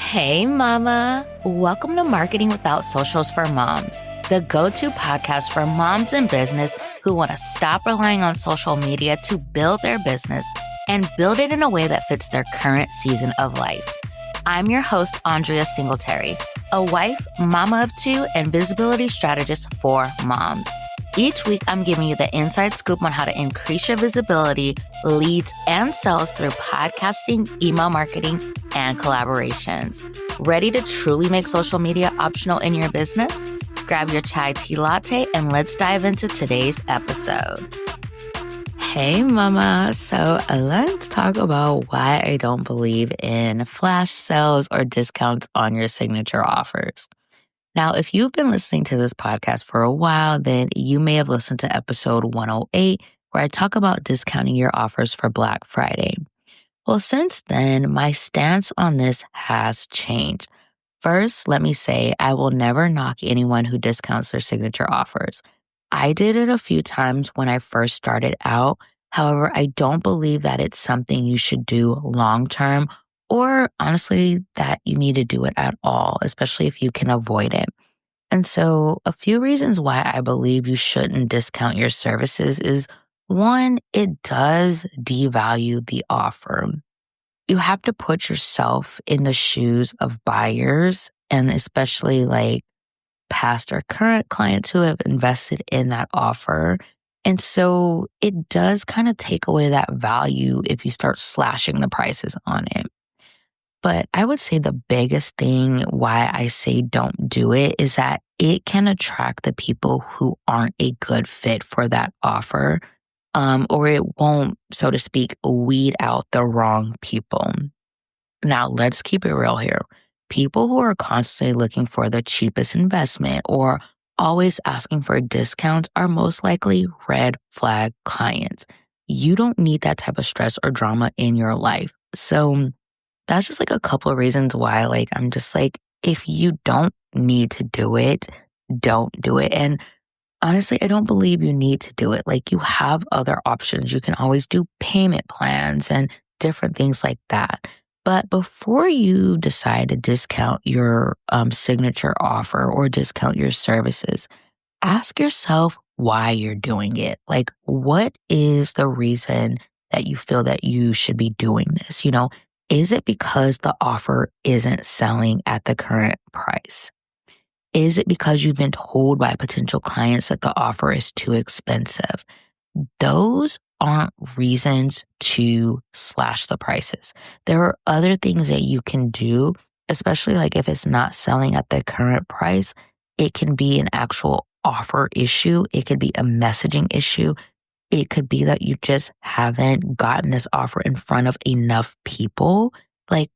Hey, Mama. Welcome to Marketing Without Socials for Moms, the go-to podcast for moms in business who want to stop relying on social media to build their business and build it in a way that fits their current season of life. I'm your host, Andria Singletary, a wife, mama of two, and visibility strategist for moms. Each week, I'm giving you the inside scoop on how to increase your visibility, leads, and sales through podcasting, email marketing, and collaborations. Ready to truly make social media optional in your business? Grab your chai tea latte and let's dive into today's episode. Hey, Mama. So let's talk about why I don't believe in flash sales or discounts on your signature offers. Now, if you've been listening to this podcast for a while, then you may have listened to episode 108, where I talk about discounting your offers for Black Friday. Well, since then, my stance on this has changed. First, let me say I will never knock anyone who discounts their signature offers. I did it a few times when I first started out. However, I don't believe that it's something you should do long term, or honestly, that you need to do it at all, especially if you can avoid it. And so a few reasons why I believe you shouldn't discount your services is, one, it does devalue the offer. You have to put yourself in the shoes of buyers, and especially like past or current clients who have invested in that offer. And so it does kind of take away that value if you start slashing the prices on it. But I would say the biggest thing why I say don't do it is that it can attract the people who aren't a good fit for that offer, or it won't, so to speak, weed out the wrong people. Now, let's keep it real here. People who are constantly looking for the cheapest investment or always asking for discounts are most likely red flag clients. You don't need that type of stress or drama in your life. So that's just like a couple of reasons why, I'm just like, if you don't need to do it, don't do it. And honestly, I don't believe you need to do it. You have other options. You can always do payment plans and different things like that. But before you decide to discount your signature offer or discount your services, ask yourself why you're doing it. What is the reason that you feel that you should be doing this? Is it because the offer isn't selling at the current price? Is it because you've been told by potential clients that the offer is too expensive? Those aren't reasons to slash the prices. There are other things that you can do, especially if it's not selling at the current price. It can be an actual offer issue. It could be a messaging issue. It could be that you just haven't gotten this offer in front of enough people.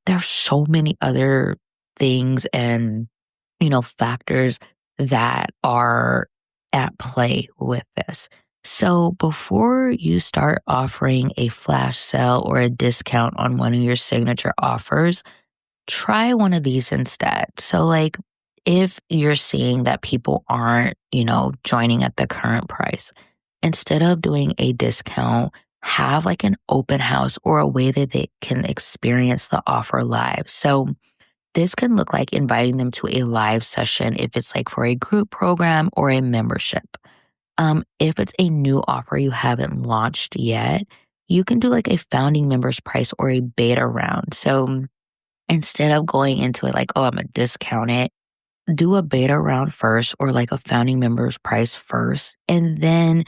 There's so many other things and, factors that are at play with this. So before you start offering a flash sale or a discount on one of your signature offers, try one of these instead. So if you're seeing that people aren't, joining at the current price, instead of doing a discount, have an open house or a way that they can experience the offer live. So this can look like inviting them to a live session if it's for a group program or a membership. If it's a new offer you haven't launched yet, you can do a founding members price or a beta round. So instead of going into it I'm going to discount it, do a beta round first or a founding members price first, and then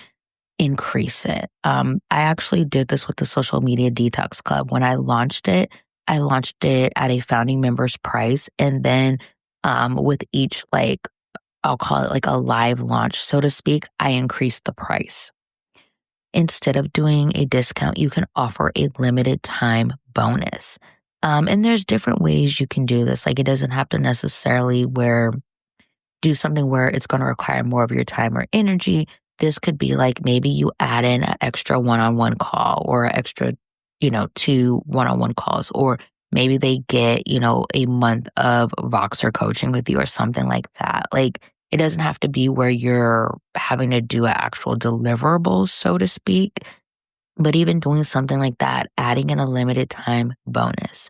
increase it. I actually did this with the Social Media Detox Club. When I launched it at a founding members price. And then with each, I'll call it a live launch, so to speak, I increased the price. Instead of doing a discount, you can offer a limited time bonus. And there's different ways you can do this. It doesn't have to necessarily do something where it's going to require more of your time or energy. This could be maybe you add in an extra one-on-one call or an extra, 2 one-on-one calls, or maybe they get, a month of Voxer coaching with you or something like that. It doesn't have to be where you're having to do an actual deliverable, so to speak, but even doing something like that, adding in a limited time bonus.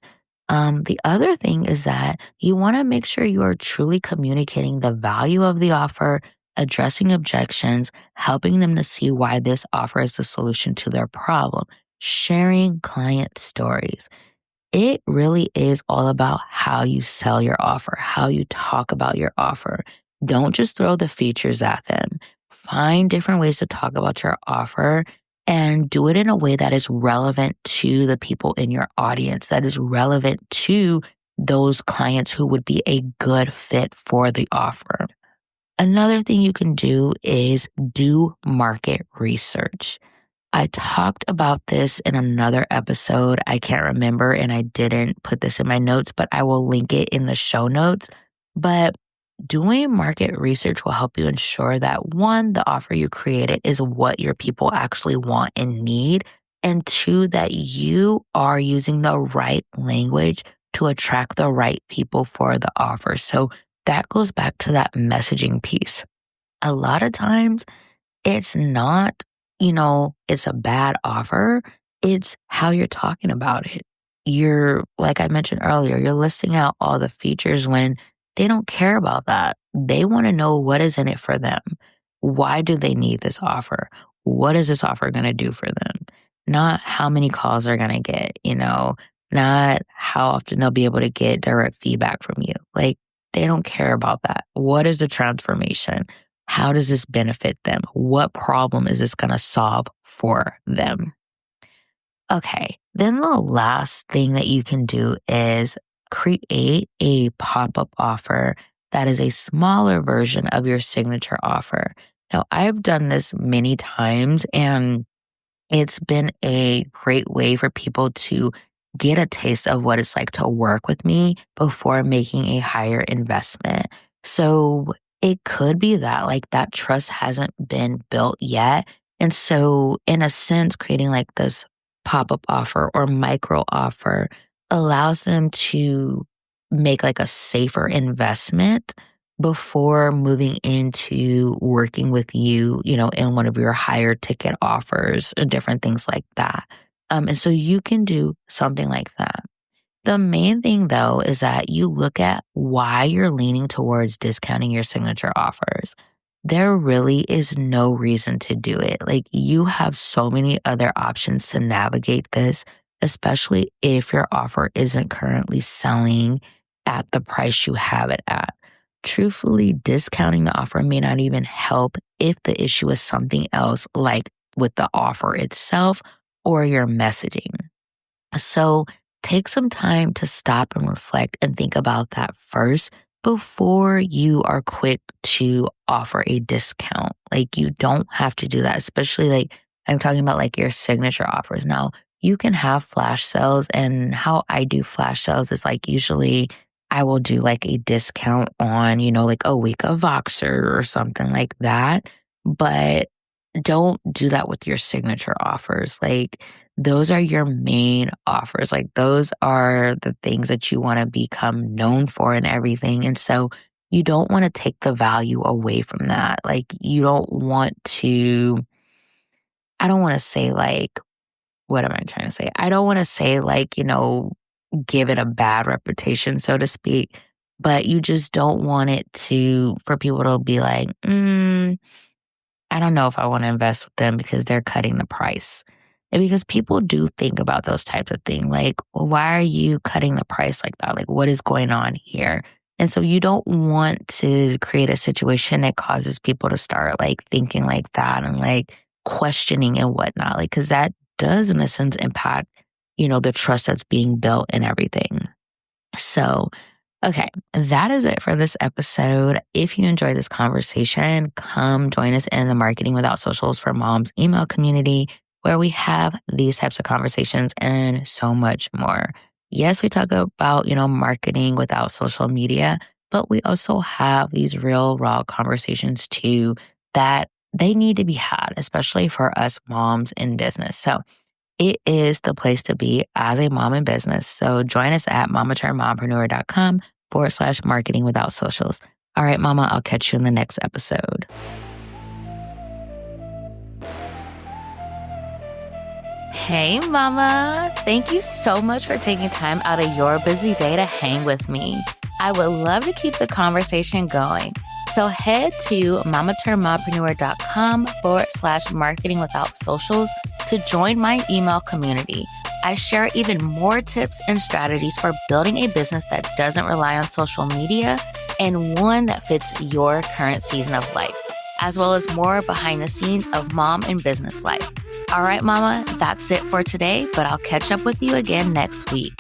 The other thing is that you want to make sure you are truly communicating the value of the offer, addressing objections, helping them to see why this offer is the solution to their problem, sharing client stories. It really is all about how you sell your offer, how you talk about your offer. Don't just throw the features at them. Find different ways to talk about your offer and do it in a way that is relevant to the people in your audience, that is relevant to those clients who would be a good fit for the offer. Another thing you can do is do market research. I talked about this in another episode. I can't remember, and I didn't put this in my notes, but I will link it in the show notes. But doing market research will help you ensure that one, the offer you created is what your people actually want and need. And two, that you are using the right language to attract the right people for the offer. So that goes back to that messaging piece. A lot of times, it's not, it's a bad offer. It's how you're talking about it. You're, like I mentioned earlier, you're listing out all the features when they don't care about that. They want to know what is in it for them. Why do they need this offer? What is this offer going to do for them? Not how many calls they're going to get, not how often they'll be able to get direct feedback from you. Like, they don't care about that. What is the transformation? How does this benefit them? What problem is this going to solve for them? Okay, then the last thing that you can do is create a pop-up offer that is a smaller version of your signature offer. Now, I've done this many times, and it's been a great way for people to get a taste of what it's like to work with me before making a higher investment. So it could be that like that trust hasn't been built yet. And so in a sense, creating like this pop-up offer or micro offer allows them to make like a safer investment before moving into working with you, in one of your higher ticket offers and different things like that. And so you can do something like that. The main thing though is that you look at why you're leaning towards discounting your signature offers. There really is no reason to do it. Like, you have so many other options to navigate this, especially if your offer isn't currently selling at the price you have it at. Truthfully, discounting the offer may not even help if the issue is something else, like with the offer itself or your messaging. So take some time to stop and reflect and think about that first before you are quick to offer a discount. Like, you don't have to do that, especially like I'm talking about like your signature offers. Now, you can have flash sales, and how I do flash sales is like usually I will do like a discount on, like a week of Voxer or something like that. But don't do that with your signature offers. Like, those are your main offers. Like, those are the things that you want to become known for and everything. And so you don't want to take the value away from that. Like, you don't want to, I don't want to say like, what am I trying to say? I don't want to say like, give it a bad reputation, so to speak, but you just don't want it for people to be like, I don't know if I want to invest with them because they're cutting the price. And because people do think about those types of things, like, well, why are you cutting the price like that? Like, what is going on here? And so you don't want to create a situation that causes people to start like thinking like that and like questioning and whatnot. Like, because that does in a sense impact, the trust that's being built and everything. So, okay, that is it for this episode. If you enjoyed this conversation, come join us in the Marketing Without Socials for Moms email community, where we have these types of conversations and so much more. Yes, we talk about, marketing without social media, but we also have these real raw conversations too that they need to be had, especially for us moms in business. So it is the place to be as a mom in business. So join us at mamaturnedmompreneur.com/marketing without socials. All right, mama, I'll catch you in the next episode. Hey, Mama. Thank you so much for taking time out of your busy day to hang with me. I would love to keep the conversation going. So head to mamaturnedmompreneur.com/marketing without socials to join my email community. I share even more tips and strategies for building a business that doesn't rely on social media and one that fits your current season of life, as well as more behind the scenes of mom and business life. All right, Mama, that's it for today, but I'll catch up with you again next week.